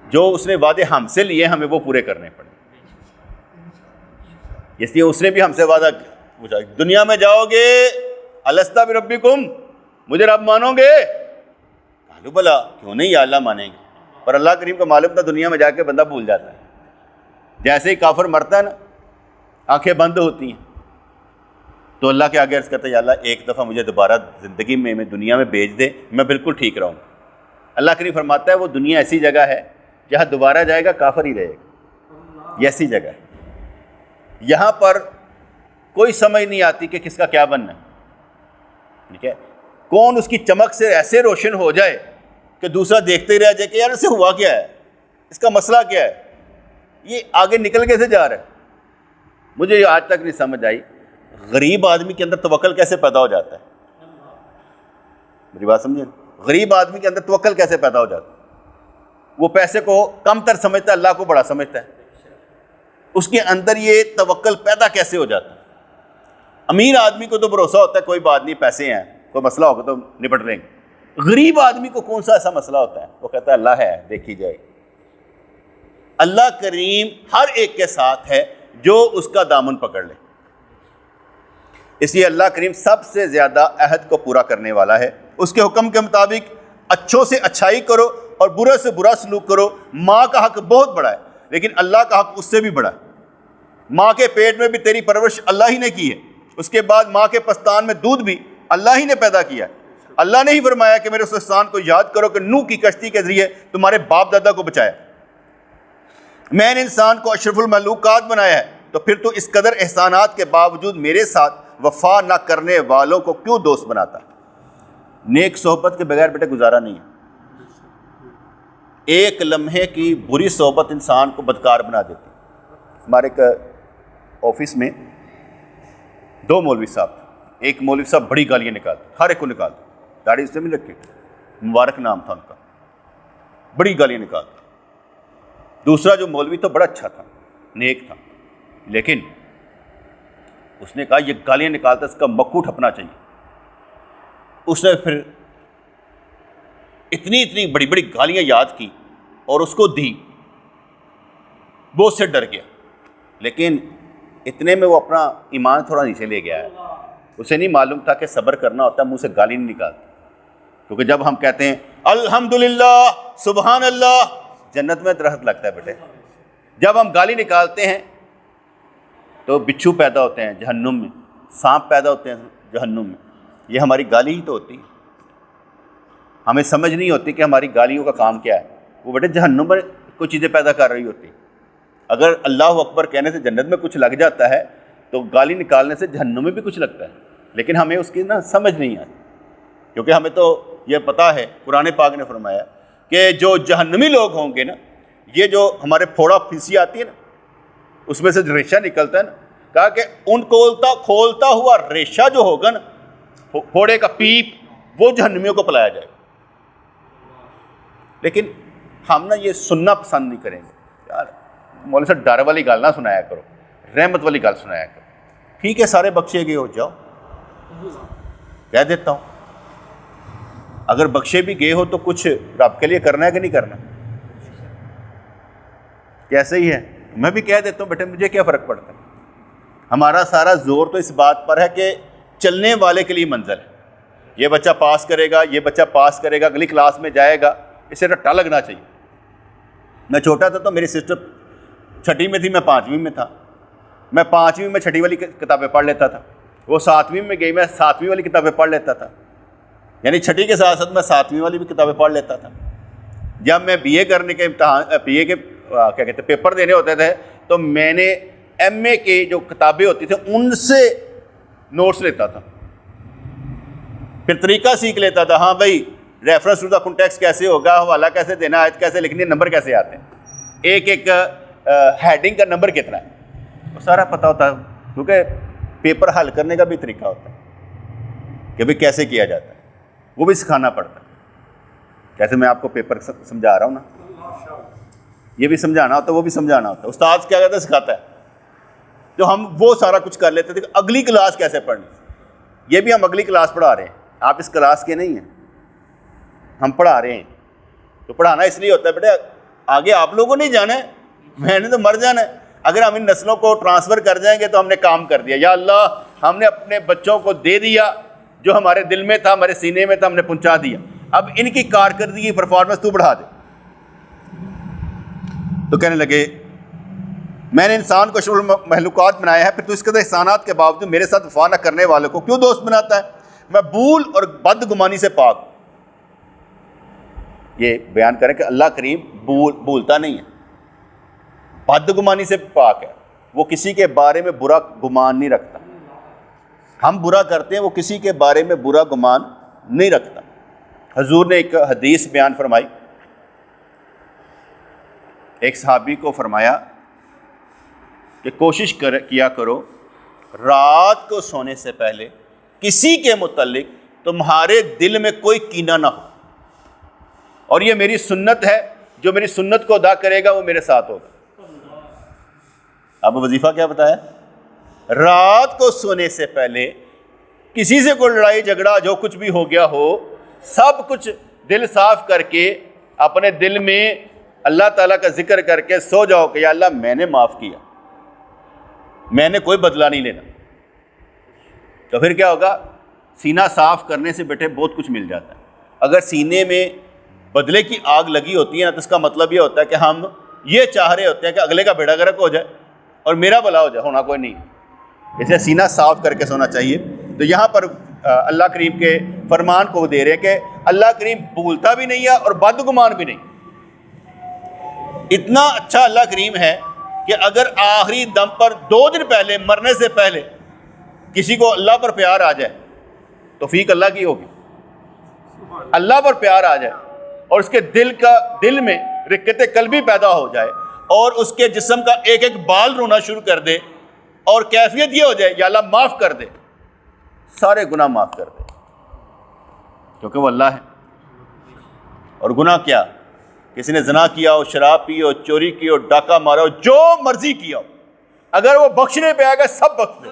جو اس نے وعدے ہم سے لیے ہمیں وہ پورے کرنے پڑے. اس لیے اس نے بھی ہم سے وعدہ پوچھا دنیا میں جاؤ گے الستا بربکم, مجھے رب مانو گے. قالوا بلا, کیوں نہیں یا اللہ مانیں گے. پر اللہ کریم کا معلوم تھا دنیا میں جا کے بندہ بھول جاتا ہے. جیسے ہی کافر مرتا ہے نا آنکھیں بند ہوتی ہیں تو اللہ کے آگے عرض کرتا ہے یا اللہ ایک دفعہ مجھے دوبارہ زندگی میں دنیا میں بھیج دے, میں بالکل ٹھیک رہوں. اللہ کریم فرماتا ہے وہ دنیا ایسی جگہ ہے جہاں دوبارہ جائے گا کافر ہی رہے گا. یہ ایسی جگہ ہے یہاں پر کوئی سمجھ نہیں آتی کہ کس کا کیا بننا ہے. ٹھیک ہے, کون اس کی چمک سے ایسے روشن ہو جائے کہ دوسرا دیکھتے ہی رہ جائے کہ یار اسے ہوا کیا ہے, اس کا مسئلہ کیا ہے, یہ آگے نکل کیسے جا رہا ہے. مجھے یہ آج تک نہیں سمجھ آئی غریب آدمی کے اندر توکل کیسے پیدا ہو جاتا ہے. میری بات سمجھے, غریب آدمی کے اندر توکل کیسے پیدا ہو جاتا ہے. وہ پیسے کو کم تر سمجھتا ہے, اللہ کو بڑا سمجھتا ہے. اس کے اندر یہ توکل پیدا کیسے ہو جاتا ہے. امیر آدمی کو تو بھروسہ ہوتا ہے کوئی بات نہیں پیسے ہیں, کوئی مسئلہ ہوگا تو نپٹ لیں گے. غریب آدمی کو کون سا ایسا مسئلہ ہوتا ہے, وہ کہتا ہے اللہ ہے دیکھی جائے. اللہ کریم ہر ایک کے ساتھ ہے جو اس کا دامن پکڑ لے. اس لیے اللہ کریم سب سے زیادہ عہد کو پورا کرنے والا ہے. اس کے حکم کے مطابق اچھوں سے اچھائی کرو اور برے سے برا سلوک کرو. ماں کا حق بہت بڑا ہے لیکن اللہ کا حق اس سے بھی بڑا ہے. ماں کے پیٹ میں بھی تیری پرورش اللہ ہی نے کی ہے, اس کے بعد ماں کے پستان میں دودھ بھی اللہ ہی نے پیدا کیا ہے. اللہ نے ہی فرمایا کہ میرے اس احسان کو یاد کرو کہ نوح کی کشتی کے ذریعے تمہارے باپ دادا کو بچایا. میں نے انسان کو اشرف المخلوقات بنایا ہے, تو پھر تو اس قدر احسانات کے باوجود میرے ساتھ وفا نہ کرنے والوں کو کیوں دوست بناتا؟ نیک صحبت کے بغیر بیٹے گزارا نہیں ہے. ایک لمحے کی بری صحبت انسان کو بدکار بنا دیتی. ہمارے ایک آفس میں 2 مولوی صاحب تھے. ایک مولوی صاحب بڑی گالیاں نکالتے, ہر ایک کو نکالتے, داڑھی اس سے بھی رکھے, مبارک نام تھا ان کا, بڑی گالیاں نکالتے. دوسرا جو مولوی تھا بڑا اچھا تھا, نیک تھا, لیکن اس نے کہا یہ گالیاں نکالتا اس کا مکو ٹھپنا چاہیے. اس نے پھر اتنی بڑی بڑی گالیاں یاد کی اور اس کو دی. وہ اس سے ڈر گیا, لیکن اتنے میں وہ اپنا ایمان تھوڑا نیچے لے گیا ہے. اسے نہیں معلوم تھا کہ صبر کرنا ہوتا ہے, منہ سے گالی نہیں نکالتی. کیونکہ جب ہم کہتے ہیں الحمدللہ سبحان اللہ, جنت میں درخت لگتا ہے بیٹے. جب ہم گالی نکالتے ہیں تو بچھو پیدا ہوتے ہیں جہنم میں, سانپ پیدا ہوتے ہیں جہنم میں. یہ ہماری گالی ہی تو ہوتی ہے. ہمیں سمجھ نہیں ہوتی کہ ہماری گالیوں کا کام کیا ہے. وہ بیٹے جہنم میں کوئی چیزیں پیدا کر رہی ہوتی. اگر اللہ اکبر کہنے سے جنت میں کچھ لگ جاتا ہے تو گالی نکالنے سے جہنم میں بھی کچھ لگتا ہے, لیکن ہمیں اس کی سمجھ نہیں آتی. کیونکہ ہمیں تو یہ پتہ ہے, قرآن پاک نے فرمایا کہ جو جہنمی لوگ ہوں گے نا, یہ جو ہمارے پھوڑا پھیسی آتی ہے نا, اس میں سے ریشہ نکلتا ہے نا, کہا کہ ان کھولتا ہوا ریشہ جو ہوگا نا, پھوڑے کا پیپ, وہ جہنمیوں کو پلایا جائے گا. لیکن ہم نا یہ سننا پسند نہیں کریں گے. یار مولوی صاحب ڈر والی گال نہ سنایا کرو, رحمت والی گال سنایا کرو. ٹھیک ہے سارے بخشے گئے ہو جاؤ, کہہ دیتا ہوں. اگر بخشے بھی گئے ہو تو کچھ رب کے لیے کرنا ہے کہ نہیں کرنا؟ کیسے ہی ہے, میں بھی کہہ دیتا ہوں بیٹے مجھے کیا فرق پڑتا ہے. ہمارا سارا زور تو اس بات پر ہے کہ چلنے والے کے لیے منزل ہے. یہ بچہ پاس کرے گا, یہ بچہ پاس کرے گا, اگلی کلاس میں جائے گا, اسے رٹا لگنا چاہیے. میں چھوٹا تھا تو میری سسٹر 6ٹھی میں تھی, میں 5ویں میں تھا. میں 5ویں میں 6ٹھی والی کتابیں پڑھ لیتا تھا, وہ 7ویں میں گئی, میں 7ویں والی کتابیں پڑھ لیتا تھا. یعنی 6ٹھی کے ساتھ ساتھ میں 7ویں والی بھی کتابیں پڑھ لیتا تھا. جب میں بی اے کرنے کے امتحان, بی اے کے کیا کہتے ہیں پیپر دینے ہوتے تھے, تو میں نے ایم اے کی جو کتابیں ہوتی تھیں ان سے نوٹس لیتا تھا, پھر طریقہ سیکھ لیتا تھا. ہاں بھائی ریفرنس ٹو دا کنٹیکسٹ کیسے ہوگا, حوالہ کیسے دینا, آیت کیسے لکھنی ہے, نمبر کیسے آتے ہیں, ایک ہیڈنگ کا نمبر کتنا ہے, وہ سارا پتہ ہوتا ہے. کیونکہ پیپر حل کرنے کا بھی طریقہ ہوتا ہے کہ بھائی کیسے کیا جاتا ہے, وہ بھی سکھانا پڑتا ہے. جیسے میں آپ کو پیپر سمجھا رہا ہوں نا, یہ بھی سمجھانا ہوتا ہے, وہ بھی سمجھانا ہوتا ہے. استاد کیا کہتا ہے, سکھاتا ہے. تو ہم وہ سارا کچھ کر لیتے تھے کہ اگلی کلاس کیسے پڑھنی. یہ بھی ہم اگلی کلاس پڑھا رہے ہیں, آپ اس کلاس کے نہیں ہیں, ہم پڑھا رہے ہیں. تو پڑھانا اس لیے ہوتا ہے بیٹے آگے آپ لوگوں نے جانا ہے, میں نے تو مر جانا ہے. اگر ہم ان نسلوں کو ٹرانسفر کر جائیں گے تو ہم نے کام کر دیا. یا اللہ ہم نے اپنے بچوں کو دے دیا جو ہمارے دل میں تھا, ہمارے سینے میں تھا, ہم نے پہنچا دیا. اب ان کی کارکردگی پرفارمنس تو بڑھا دے. تو کہنے لگے میں نے انسان کو اشرف المخلوقات بنایا ہے, پھر تو اس قدر احسانات کے باوجود میرے ساتھ وفا نہ کرنے والوں کو کیوں دوست بناتا ہے؟ میں بھول اور بدگمانی سے پاک. یہ بیان کریں کہ اللہ کریم بھولتا نہیں ہے, بدگمانی سے پاک ہے. وہ کسی کے بارے میں برا گمان نہیں رکھتا. ہم برا کرتے ہیں, وہ کسی کے بارے میں برا گمان نہیں رکھتا. حضور نے ایک حدیث بیان فرمائی, ایک صحابی کو فرمایا کہ کوشش کیا کرو رات کو سونے سے پہلے کسی کے متعلق تمہارے دل میں کوئی کینہ نہ ہو, اور یہ میری سنت ہے, جو میری سنت کو ادا کرے گا وہ میرے ساتھ ہوگا. اب وظیفہ کیا بتایا؟ رات کو سونے سے پہلے کسی سے کوئی لڑائی جھگڑا جو کچھ بھی ہو گیا ہو, سب کچھ دل صاف کر کے اپنے دل میں اللہ تعالیٰ کا ذکر کر کے سو جاؤ کہ یا اللہ میں نے معاف کیا, میں نے کوئی بدلہ نہیں لینا. تو پھر کیا ہوگا؟ سینہ صاف کرنے سے بیٹے بہت کچھ مل جاتا ہے. اگر سینے میں بدلے کی آگ لگی ہوتی ہے نا، تو اس کا مطلب یہ ہوتا ہے کہ ہم یہ چاہ رہے ہوتے ہیں کہ اگلے کا بیڑا گرک ہو جائے اور میرا بھلا ہو جائے. ہونا کوئی نہیں ہے. اسے سینہ صاف کر کے سونا چاہیے. تو یہاں پر اللہ کریم کے فرمان کو وہ دے رہے ہیں کہ اللہ کریم بھولتا بھی نہیں ہے اور بدگمان بھی نہیں. اتنا اچھا اللہ کریم ہے کہ اگر آخری دم پر 2 دن پہلے مرنے سے پہلے کسی کو اللہ پر پیار آ جائے، توفیق اللہ کی ہوگی، اللہ پر پیار آ جائے اور اس کے دل میں رقت قلبی پیدا ہو جائے اور اس کے جسم کا ایک ایک بال رونا شروع کر دے اور کیفیت یہ ہو جائے یا اللہ معاف کر دے، سارے گناہ معاف کر دے، کیونکہ وہ اللہ ہے. اور گناہ کیا؟ کسی نے زنا کیا ہو، شراب پی ہو، چوری کی ہو، ڈاکہ مارا ہو، جو مرضی کیا ہو، اگر وہ بخشنے پہ آئے گا سب بخش دے.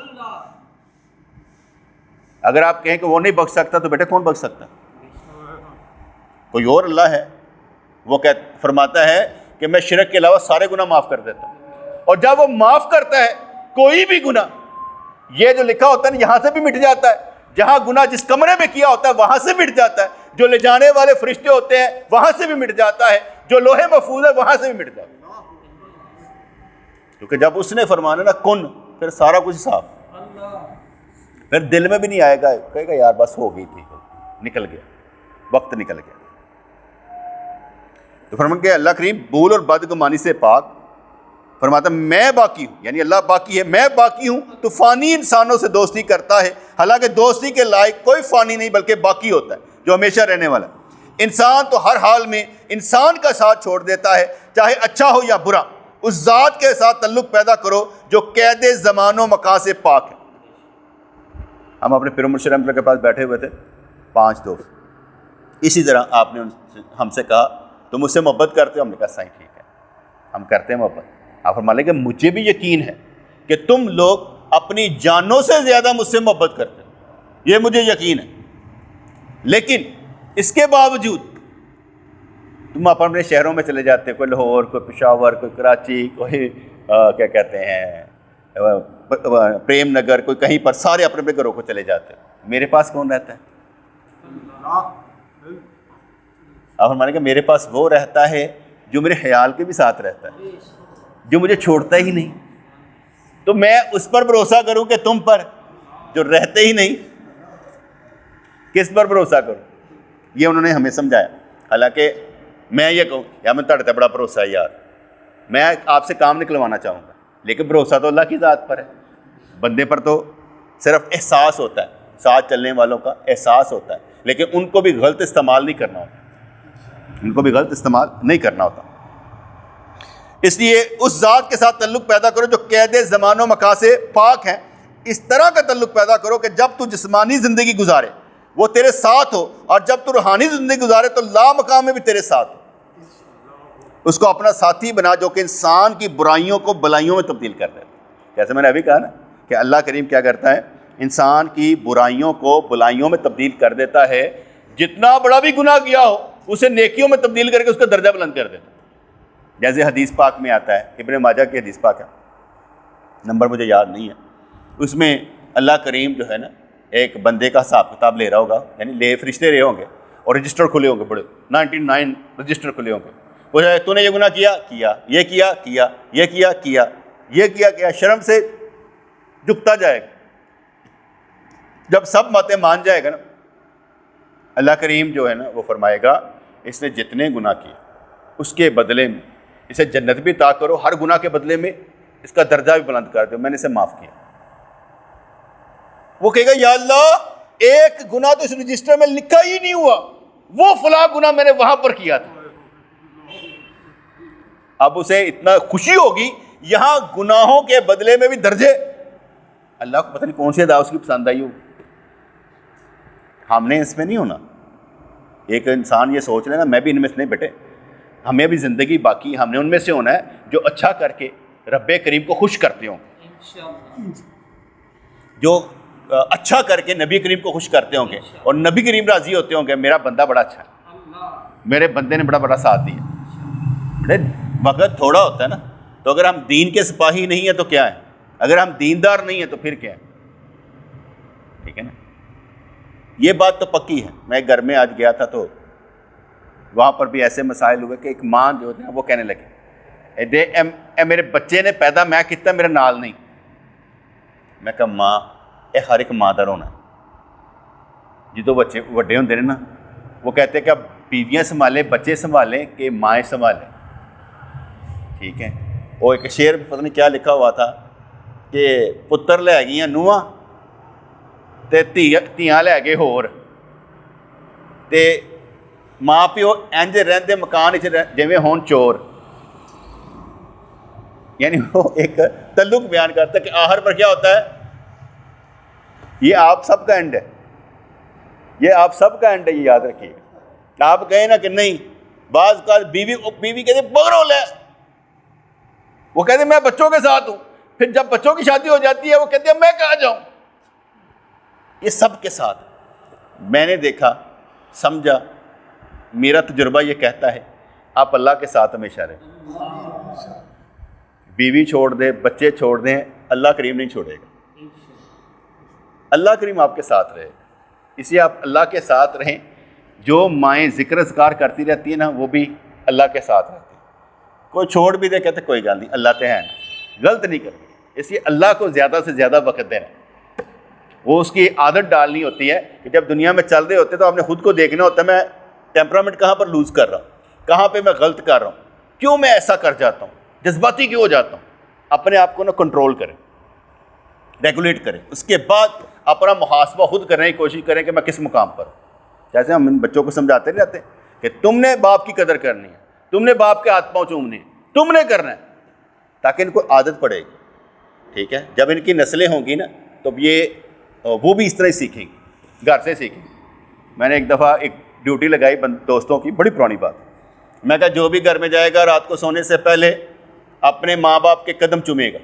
اگر آپ کہیں کہ وہ نہیں بخش سکتا تو بیٹے کون بخش سکتا؟ کوئی اور اللہ ہے. وہ فرماتا ہے کہ میں شرک کے علاوہ سارے گناہ معاف کر دیتا ہوں. اور جب وہ معاف کرتا ہے کوئی بھی گناہ، یہ جو لکھا ہوتا ہے نا یہاں سے بھی مٹ جاتا ہے. جہاں گناہ جس کمرے میں کیا ہوتا ہے وہاں سے مٹ جاتا ہے. جو لے جانے والے فرشتے ہوتے ہیں وہاں سے بھی مٹ جاتا ہے. جو لوہے محفوظ ہے وہاں سے بھی مٹ جاتا ہے. کیونکہ جب اس نے فرمانا نا کن، پھر سارا کچھ صاف. پھر دل میں بھی نہیں آئے گا، کہے گا یار بس ہو گئی تھی، نکل گیا، وقت نکل گیا. تو فرمان کہ اللہ کریم بھول اور بدگمانی سے پاک. فرماتا میں باقی ہوں، یعنی اللہ باقی ہے، میں باقی ہوں. تو فانی انسانوں سے دوستی کرتا ہے، حالانکہ دوستی کے لائق کوئی فانی نہیں بلکہ باقی ہوتا ہے جو ہمیشہ رہنے والا. انسان تو ہر حال میں انسان کا ساتھ چھوڑ دیتا ہے، چاہے اچھا ہو یا برا. اس ذات کے ساتھ تعلق پیدا کرو جو قید زمان و مکان سے پاک ہے. ہم اپنے پیر مرشد رحمۃ اللہ کے پاس بیٹھے ہوئے تھے 5 دوست. اسی طرح آپ نے ہم سے کہا تم مجھ سے محبت کرتے ہو؟ ہم نے کہا صحیح ٹھیک ہے، ہم کرتے ہیں محبت. آپ فرمانے کہ مجھے بھی یقین ہے کہ تم لوگ اپنی جانوں سے زیادہ مجھ سے محبت کرتے ہو، یہ مجھے یقین ہے. لیکن اس کے باوجود تم اپنے شہروں میں چلے جاتے، کوئی لاہور، کوئی پشاور، کوئی کراچی، کوئی کیا کہتے ہیں پریم نگر، کوئی کہیں پر، سارے اپنے اپنے گھروں کو چلے جاتے. میرے پاس کون رہتا ہے؟ آپ فرمانے کہ میرے پاس وہ رہتا ہے جو میرے خیال کے بھی ساتھ رہتا ہے، جو مجھے چھوڑتا ہی نہیں. تو میں اس پر بھروسہ کروں کہ تم پر جو رہتے ہی نہیں، کس پر بھروسہ کروں؟ یہ انہوں نے ہمیں سمجھایا. حالانکہ میں یہ کہوں یا میں تڑتے بڑا بھروسہ ہے یار، میں آپ سے کام نکلوانا چاہوں گا، لیکن بھروسہ تو اللہ کی ذات پر ہے. بندے پر تو صرف احساس ہوتا ہے، ساتھ چلنے والوں کا احساس ہوتا ہے، لیکن ان کو بھی غلط استعمال نہیں کرنا ہوتا، ان کو بھی غلط استعمال نہیں کرنا ہوتا. اس لیے اس ذات کے ساتھ تعلق پیدا کرو جو قید زمان و مکان سے پاک ہیں. اس طرح کا تعلق پیدا کرو کہ جب تو جسمانی زندگی گزارے وہ تیرے ساتھ ہو، اور جب تو روحانی زندگی گزارے تو لا مقام میں بھی تیرے ساتھ ہو. اس کو اپنا ساتھی بنا جو کہ انسان کی برائیوں کو بلائیوں میں تبدیل کر دیتا ہے. جیسے میں نے ابھی کہا نا کہ اللہ کریم کیا کرتا ہے، انسان کی برائیوں کو بلائیوں میں تبدیل کر دیتا ہے. جتنا بڑا بھی گناہ کیا ہو اسے نیکیوں میں تبدیل کر کے اس کا درجہ بلند کر دیتا ہے. جیسے حدیث پاک میں آتا ہے، ابن ماجہ کی حدیث پاک ہے، نمبر مجھے یاد نہیں ہے، اس میں اللہ کریم جو ہے نا ایک بندے کا حساب کتاب لے رہا ہوگا، یعنی فرشتے رہے ہوں گے اور رجسٹر کھلے ہوں گے، بڑے 99 رجسٹر کھلے ہوں گے. وہ تو نے یہ گناہ کیا، یہ کیا، یہ کیا، یہ کیا، شرم سے جھکتا جائے گا. جب سب باتیں مان جائے گا نا، اللہ کریم جو ہے نا وہ فرمائے گا اس نے جتنے گناہ کیے اس کے بدلے میں اسے جنت بھی عطا کرو، ہر گناہ کے بدلے میں اس کا درجہ بھی بلند کر دو، میں نے اسے معاف کیا. وہ کہے گا یا اللہ ایک گناہ تو اس رجسٹر میں لکھا ہی نہیں ہوا، وہ فلاں گناہ میں نے وہاں پر کیا تھا. اب اسے اتنا خوشی ہوگی، یہاں گناہوں کے بدلے میں بھی درجے. اللہ کو پتہ نہیں کون سی ادا اس کی پسند آئی ہوگی. ہم نے اس میں نہیں ہونا. ایک انسان یہ سوچ لینا میں بھی ان میں سے نہیں، بیٹے ہمیں بھی زندگی باقی، ہم نے ان میں سے ہونا ہے جو اچھا کر کے رب کریم کو خوش کرتے ہوں، جو اچھا کر کے نبی کریم کو خوش کرتے ہوں گے اور نبی کریم راضی ہوتے ہوں گے میرا بندہ بڑا اچھا ہے، میرے بندے نے بڑا بڑا ساتھ دیا. وقت تھوڑا ہوتا ہے نا، تو اگر ہم دین کے سپاہی نہیں ہیں تو کیا ہے، اگر ہم دیندار نہیں ہیں تو پھر کیا ہے. ٹھیک ہے نا، یہ بات تو پکی ہے. میں گھر میں آج گیا تھا تو وہاں پر بھی ایسے مسائل ہوئے کہ ایک ماں جو ہے وہ کہنے لگی اے میرے بچے نے پیدا میں کتنا میرے نال نہیں. میں کہا ماں اے ہر ایک ماں دا رونا. جدو بچے وڈے ہوندے نے نا وہ کہتے ہیں کہ اب بیویاں سنبھالیں بچے سنبھالیں کہ مائیں سنبھالیں. ٹھیک ہے. وہ ایک شعر پتہ نہیں کیا لکھا ہوا تھا کہ پتر لے گئیاں نواں تے دھیاں لے گئے ہور تے ماں پیو انج رہندے مکان جویں ہون چور. یعنی وہ ایک تعلق بیان کرتا ہے کہ آخر پر کیا ہوتا ہے, یہ آپ سب کا اینڈ ہے, یہ آپ سب کا اینڈ ہے, یہ یاد رکھیے. آپ کہیں نا کہ نہیں, بعض کا بیوی کہتے بغرول ہے, وہ کہتے میں بچوں کے ساتھ ہوں, پھر جب بچوں کی شادی ہو جاتی ہے وہ کہتے ہیں میں کہاں جاؤں. یہ سب کے ساتھ میں نے دیکھا سمجھا, میرا تجربہ یہ کہتا ہے آپ اللہ کے ساتھ ہمیشہ رہیں. بیوی چھوڑ دیں, بچے چھوڑ دیں, اللہ کریم نہیں چھوڑے گا. اللہ کریم آپ کے ساتھ رہے. اس لیے آپ اللہ کے ساتھ رہیں. جو مائیں ذکر اذکار کرتی رہتی ہیں نا وہ بھی اللہ کے ساتھ رہتی ہیں. کوئی چھوڑ بھی دے کہتے کوئی گل نہیں, اللہ تے ہے نا, غلط نہیں کرتی. اس لیے اللہ کو زیادہ سے زیادہ وقت دینا. وہ اس کی عادت ڈالنی ہوتی ہے کہ جب دنیا میں چل رہے ہوتے تو آپ نے خود کو دیکھنا ہوتا ہے میں ٹیمپرامنٹ کہاں پر لوز کر رہا ہوں, کہاں پہ میں غلط کر رہا ہوں, کیوں میں ایسا کر جاتا ہوں, جذباتی کیوں ہو جاتا ہوں. اپنے آپ کو نا کنٹرول کریں, ریگولیٹ کریں. اس کے بعد اپنا محاسبہ خود کرنے کی کوشش کریں کہ میں کس مقام پر. جیسے ہم ان بچوں کو سمجھاتے نہیں رہتے کہ تم نے باپ کی قدر کرنی ہے, تم نے باپ کے ہاتھ پاؤں چومنے ہیں, تم نے کرنا ہے, تاکہ ان کو عادت پڑے گی. ٹھیک ہے. جب ان کی نسلیں ہوں گی نا تو یہ وہ بھی اس طرح ہی سیکھیں گی, گھر سے سیکھیں گی. میں نے ایک دفعہ ایک ڈیوٹی لگائی دوستوں کی, بڑی پرانی بات. میں کہا جو بھی گھر میں جائے گا رات کو سونے سے پہلے اپنے ماں باپ کے قدم چومے گا,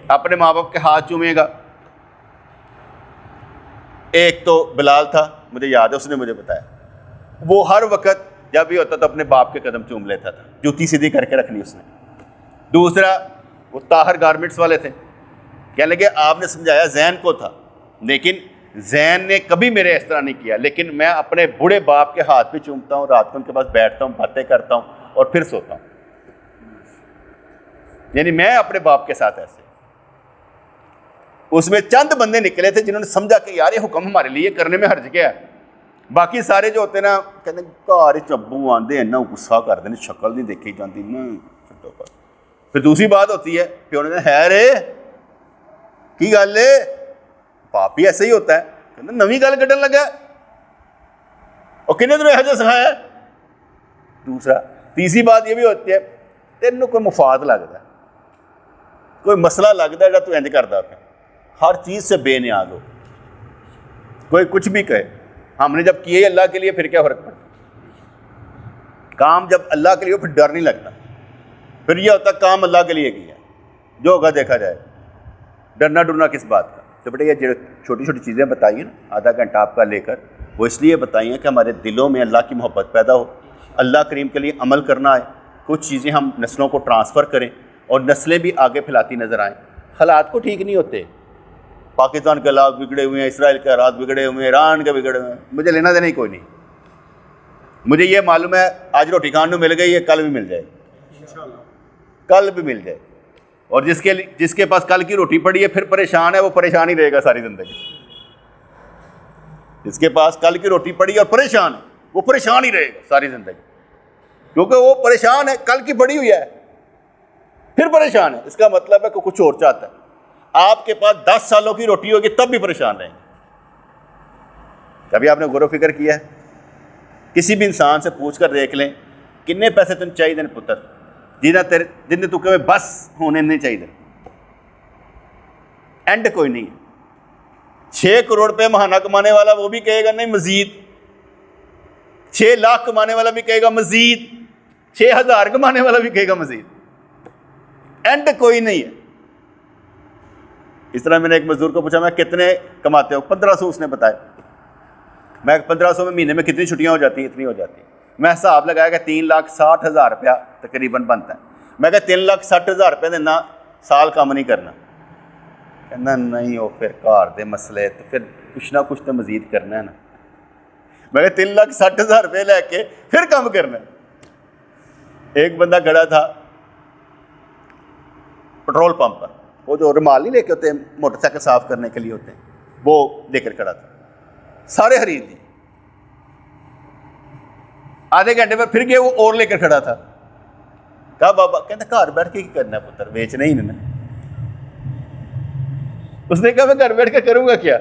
اپنے ماں باپ کے ہاتھ چومے گا. ایک تو بلال تھا, مجھے یاد ہے, اس نے مجھے بتایا وہ ہر وقت جب بھی ہوتا تو اپنے باپ کے قدم چوم لیتا تھا, جوتی سیدھی کر کے رکھنی اس نے. دوسرا وہ طاہر گارمنٹس والے تھے, کہنے لگے آپ نے سمجھایا زین کو تھا, لیکن زین نے کبھی میرے اس طرح نہیں کیا, لیکن میں اپنے بوڑھے باپ کے ہاتھ پہ چومتا ہوں, رات کو ان کے پاس بیٹھتا ہوں, باتیں کرتا ہوں اور پھر سوتا ہوں. یعنی میں اپنے باپ کے ساتھ ایسے. اس میں چند بندے نکلے تھے جنہوں نے سمجھا کہ یار یہ حکم ہمارے لیے کرنے میں حرج کیا ہے. باقی سارے جو ہوتے نا کہتے ہیں گھر چبو آندے ہیں, غصہ کرتے ہیں, شکل نہیں دیکھی جاتی. پھر دوسری بات ہوتی ہے پیو نے ہے رے کی گل ہے, باپ بھی ایسے ہی ہوتا ہے, کہتے نویں گل کڈن لگا اور کنے تمہیں یہ سکھایا. دوسرا تیسری بات یہ بھی ہوتی ہے تینوں کوئی مفاد لگتا ہے, کوئی مسئلہ لگتا ہے جب تو انج کرتا پہ, ہر چیز سے بے نیاز ہو, کوئی کچھ بھی کہے. ہم نے جب کیے اللہ کے لیے پھر کیا فرق پڑتا. کام جب اللہ کے لیے ہو پھر ڈر نہیں لگتا, پھر یہ ہوتا کام اللہ کے لیے کیا, جو ہوگا دیکھا جائے, ڈرنا ڈرنا کس بات کا. تو بیٹے یہ چھوٹی چھوٹی چیزیں بتائیے نا, آدھا گھنٹہ آپ کا لے کر, وہ اس لیے بتائیے کہ ہمارے دلوں میں اللہ کی محبت پیدا ہو, اللہ کریم کے لیے عمل کرنا آئے, کچھ چیزیں ہم نسلوں کو ٹرانسفر کریں اور نسلیں بھی آگے پھیلاتی نظر آئیں. حالات کو ٹھیک نہیں ہوتے, پاکستان کے حالات بگڑے ہوئے ہیں, اسرائیل کے حالات بگڑے ہوئے ہیں, ایران کے بگڑے ہوئے ہیں, مجھے لینا دینا ہی کوئی نہیں. مجھے یہ معلوم ہے آج روٹی کھانے کو مل گئی ہے, کل بھی مل جائے گی, کل بھی مل جائے. اور جس کے پاس کل کی روٹی پڑی ہے پھر پریشان ہے, وہ پریشان ہی رہے گا ساری زندگی. جس کے پاس کل کی روٹی پڑی ہے اور پریشان ہے وہ پریشان ہی رہے گا ساری زندگی, کیونکہ وہ پریشان ہے, کل کی پڑی ہوئی ہے پھر پریشان ہے. اس کا مطلب ہے کہ کچھ اور چاہتا ہے. آپ کے پاس 10 سالوں کی روٹی ہوگی تب بھی پریشان رہیں گے. کبھی آپ نے غور و فکر کیا ہے؟ کسی بھی انسان سے پوچھ کر دیکھ لیں کنے پیسے تم چاہیے پتر جن تو کہ بس ہونے نہیں چاہیے, اینڈ کوئی نہیں ہے. 6 کروڑ روپے ماہانہ کمانے والا وہ بھی کہے گا نہیں مزید, 6 لاکھ کمانے والا بھی کہے گا مزید, 6,000 کمانے والا بھی کہے گا مزید, اینڈ کوئی نہیں ہے. اس طرح میں نے ایک مزدور کو پوچھا میں کتنے کماتے ہو, 1500 اس نے بتایا. میں 1500 میں مہینے میں کتنی چھٹیاں ہو جاتی ہیں, اتنی ہو جاتی ہیں. میں حساب لگایا کہ 3,60,000 روپیہ تقریباً بنتا ہے. میں کہا 3,60,000 روپے دینا سال کام نہیں کرنا. کہنا نہیں, وہ پھر گھر دے مسئلے, تو پھر کچھ نہ کچھ تو مزید کرنا ہے نا. میں کہ 3,60,000 روپے لے کے پھر کام کرنا ہے۔ ایک بندہ کھڑا تھا پٹرول پمپ پر، وہ جو رومال نہیں لے کے ہوتے ہیں موٹر سائیکل صاف کرنے کے لیے ہوتے ہیں، وہ لے کر کھڑا تھا، سارے خرید لیے۔ آدھے گھنٹے میں پھر گئے، وہ اور لے کر کھڑا تھا۔ کہا بابا، کہتا گھر بیٹھ کے کرنا ہے پتر، بیچنا ہی نہیں۔ اس نے کہا میں گھر بیٹھ کے کروں گا کیا؟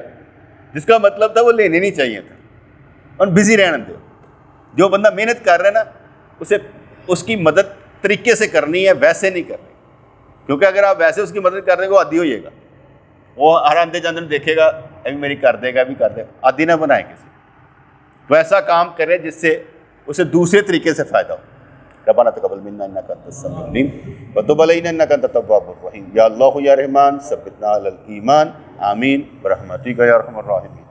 جس کا مطلب تھا وہ لینے نہیں چاہیے تھا، اور بزی رہنا دو۔ جو بندہ محنت کر رہا ہے نا، اسے اس کی مدد طریقے سے کرنی ہے، ویسے نہیں کرنی، کیونکہ اگر آپ ویسے اس کی مدد کر رہے ہیں وہ عادی ہو جائے گا، وہ ہر آندے جاندے دیکھے گا ابھی میری کر دے گا، ابھی کر دے گا، عادی نہ بنائے کسی۔ تو ایسا کام کرے جس سے اسے دوسرے طریقے سے فائدہ ہو۔ ربنا تقبل منا انک انت السمیع العلیم وتب علینا انک انت التواب الرحیم، یا اللہ یا رحمان ثبتنا علی الایمان، آمین برحمتک یا ارحم الراحمین۔